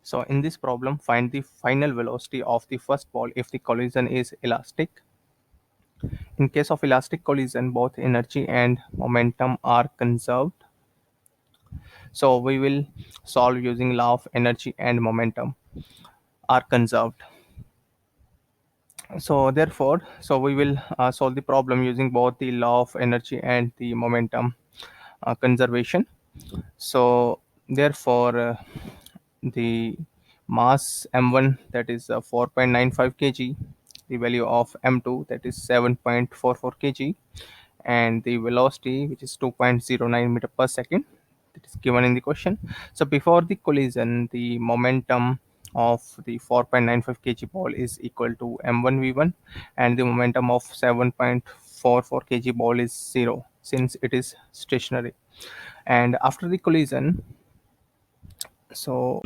So in this problem, find the final velocity of the first ball if the collision is elastic. In case of elastic collision, both energy and momentum are conserved. So we will solve using law of energy and momentum are conserved. So therefore, we will solve the problem using both the law of energy and the momentum conservation. So therefore, the mass m1, that is 4.95 kg, the value of m2, that is 7.44 kg, and the velocity, which is 2.09 meter per second, that is given in the question. So before the collision, the momentum of the 4.95 kg ball is equal to m1 v1, and the momentum of 7.44 kg ball is 0 since it is stationary. And after the collision, so